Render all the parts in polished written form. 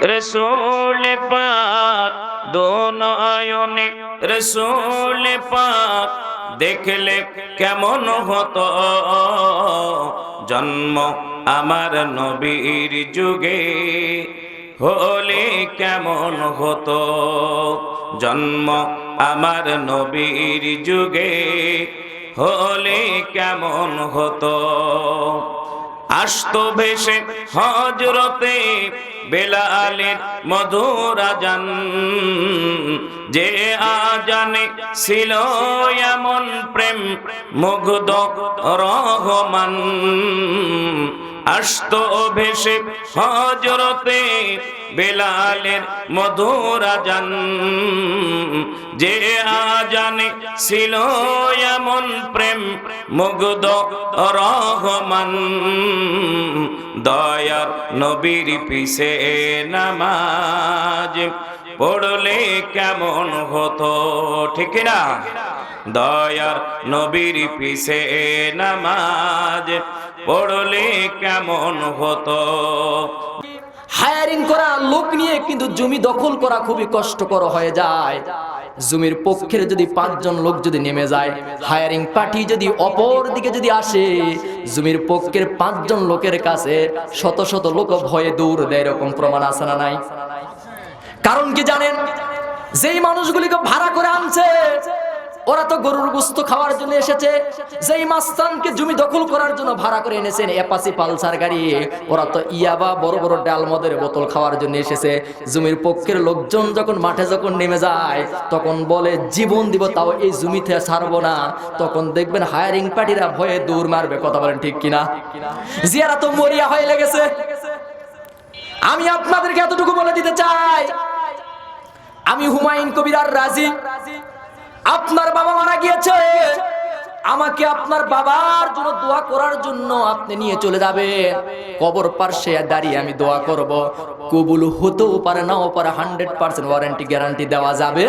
रसूल पाक दोनों आयोने रसूल पाक देखले কেমন হতো জন্ম আমার নবীর যুগে হলে কেমন হতো জন্ম আমার নবীর যুগে হলে কেমন হতো আসতো ভেসে হযরতে বেলালের মধুর আজান যে আজানে ছিল এমন প্রেম মুগ্ধ রহমান আসতো ভেসে হযরতে বেলালের মধুর আজান যে আজানে ছিল এমন প্রেম মুগ্ধ রহমান দয়ার নবীর পিছে নামাজ পড়লে কেমন হতো ঠিক না দয়ার নবীর পিছে নামাজ পড়লে কেমন হতো হায়ারিং করা লোক নিয়ে কিন্তু জমি দখল করা খুবই কষ্টকর হয়ে যায় জমির পক্ষের যদি 5 জন লোক যদি নেমে যায় হায়ারিং পার্টি যদি অপর দিকে যদি আসে জমির পক্ষের 5 জন লোকের কাছে শত শত লোক ভয়ে দৌড় দেয় এরকম প্রমাণ আছে না নাই কারণ কি জানেন যেই মানুষগুলিকে ভাড়া করে আনছে ওরা তো গরুর গোশত খাওয়ার জন্য এসেছে যেই মাস্তানকে জমি দখল করার জন্য ভাড়া করে এনেছেন অ্যাপাচি পালসার গাড়ি ওরা তো ইয়াবা বড় বড় ডাল মদের বোতল খাওয়ার জন্য এসেছে জমির পক্ষের লোকজন যখন মাঠে যখন নেমে যায় তখন বলে জীবন দিব তাও এই জমিতে ছাড়বো না তখন দেখবেন হায়ারিং পার্টিরা ভয়ে দৌড় মারবে কথা বলেন ঠিক কিনা জিয়ারা তো মরিয়া হয়ে লেগেছে আমি আপনাদেরকে এতটুকু বলে দিতে চাই আমি হুমায়ুন কবির আর রাজি আপনার বাবা মারা গিয়েছে আমাকে আপনার বাবার জন্য দোয়া করার জন্য আপনি নিয়ে চলে যাবেন কবর পাশে দাঁড়িয়ে আমি দোয়া করব কবুল হতেও পারে নাও পারে 100% ওয়ারেন্টি গ্যারান্টি দেওয়া যাবে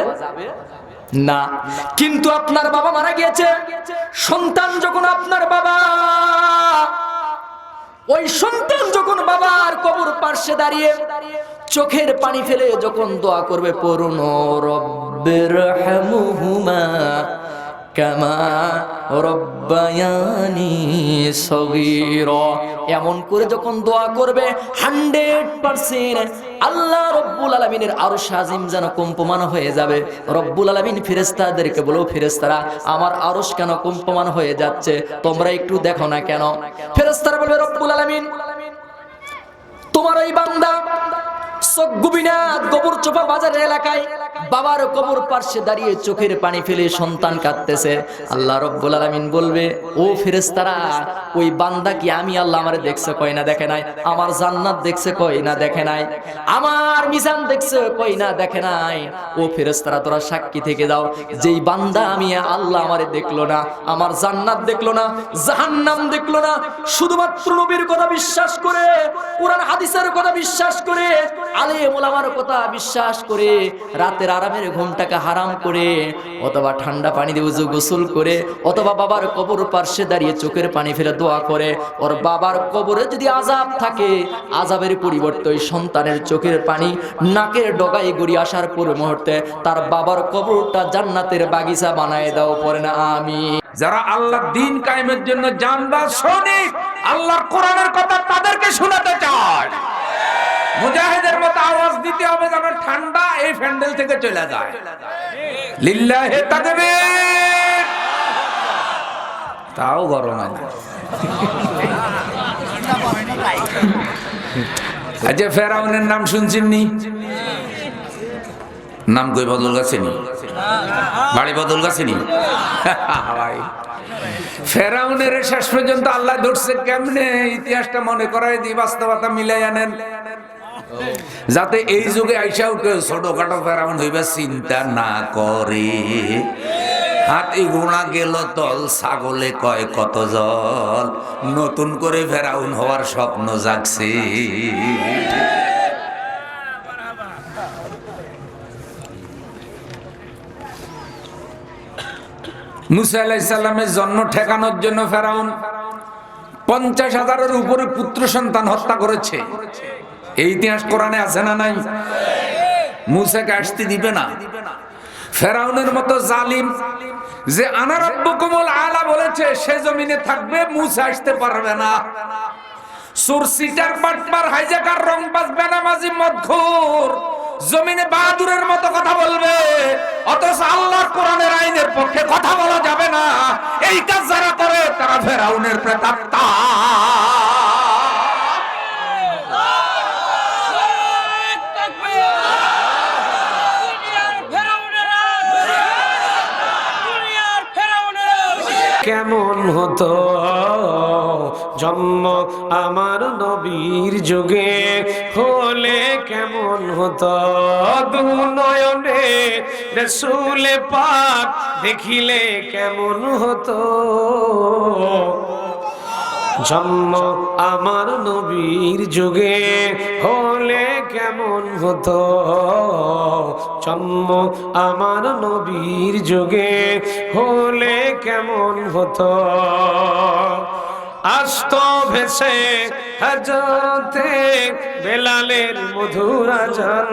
না কিন্তু আপনার বাবা মারা গিয়েছে সন্তান যখন আপনার বাবা ওই সন্তান যখন বাবার কবর পাশে দাঁড়িয়ে চোখের পানি ফেলে যখন দোয়া করবে পড়ুন রব্বিরহামহুমা কামা রব্বায়ানি সগীরা। এমন করে যখন দোয়া করবে 100% আল্লাহ রব্বুল আলামিনের আরশ আজিম যেন কম্পমান হয়ে যাবে। রব্বুল আলামিন ফেরেশতাদেরকে বলো, ফেরেশতারা আমার আরশ কেন কম্পমান হয়ে যাচ্ছে, তোমরা একটু দেখো না কেন। ফেরেশতারা বলবে, রব্বুল আলামিন তোমার এই বান্দা সগগুবিনাথ গোবর চোপা বাজারের এলাকায় বাবার কবর পাশে দাঁড়িয়ে চোখের পানি ফেলে সন্তান কাঁদতেছে। আল্লাহ রব্বুল আলামিন বলবে, ও ফেরেশতারা ওই বান্দা কি আমি আল্লাহ আমারে দেখছে কই না দেখে নাই, আমার জান্নাত দেখছে কই না দেখে নাই, আমার মিজান দেখছে কই না দেখে নাই। ও ফেরেশতারা তোরা সাক্ষী থেকে দাও, যেই বান্দা আমি আল্লাহ আমারে দেখলো না, আমার জান্নাত দেখলো না, জাহান্নাম দেখলো না, শুধুমাত্র নবীর কথা বিশ্বাস করে, কুরআন হাদিসের কথা বিশ্বাস করে, আলেম ওলামার কথা বিশ্বাস করে, রাতের আরামের ঘুমটাকে হারাম করে, অথবা ঠান্ডা পানি দিয়ে উযু গোসল করে, অথবা বাবার কবর পাশে দাঁড়িয়ে চোখের পানি ফেলে দোয়া করে, ওর বাবার কবরে যদি আযাব থাকে, আযাবের পরিবর্তে ওই সন্তানের চোখের পানি নাকের ডগায় গড়িয়ে আসার পর মুহূর্তে তার বাবার কবরটা জান্নাতের বাগিচা বানায় দাও, পড়ে না আমিন। যারা আল্লাহর দ্বীন কায়েমের জন্য জানবার সৈনিক, আল্লাহর কোরআনের কথা তাদেরকে শোনাতে চায়। মুজাহিদের মতো আওয়াজ দিতে হবে যেন ঠান্ডা এই প্যান্ডেল থেকে চলে যায়। লিল্লাহি তাকবীর। তাও গরম হয় না। আচ্ছা, ফেরাউনের নাম শুনছেন নি? নাম কই বদল গেছে নি? বাড়ি বদল গেছে নি? ভাই, ফেরাউনের শেষ পর্যন্ত আল্লাহ ধরছে কেমনে, ইতিহাসটা মনে করাই দিই, বাস্তবতা মিলাই আনেন, যাতে এই যুগে আইসাও কেউ ছোটখাটো ফেরাউন হইবে চিন্তা না করে। হাতি গোনা গেল তল, ছাগলে কয় কত জল, নতুন করে ফেরাউন হওয়ার স্বপ্ন জাগছে। মুসা আলাইহিস সালামের জন্ম ঠেকানোর জন্য ফেরাউন 50,000-এর উপরে পুত্র সন্তান হত্যা করেছে। এই ইতিহাস কোরআনে আছে না নাই? মুসাকে আসতে দিবে না। ফেরাউনের মতো জালিম যে আনা রাব্বুকুমুল আলা বলেছে, সে জমিনে থাকবে, মুসা আসতে পারবে না। সুর সিটার বাটপার হাইজাকার রংবাজ বেনামাজি মদখুর জমিনে বাহাদুরের মতো কথা বলবে, অথচ আল্লাহর কোরআনের আইনের পক্ষে কথা বলা যাবে না। এই কাজ যারা করে তারা ফেরাউনের প্রেতাত্মা। কেমন হতো জন্ম আমার নবীর যুগে হলে, কেমন হতো দুনয়নে রাসূলে পাক দেখিলে, কেমন হতো জন্ম আমার নবীর যুগে হলে, কেমন হতো জন্ম আমার নবীর যুগে হলে, কেমন হতো। আস্ত ভেসে হযরতে বেলালের মধুর আযান।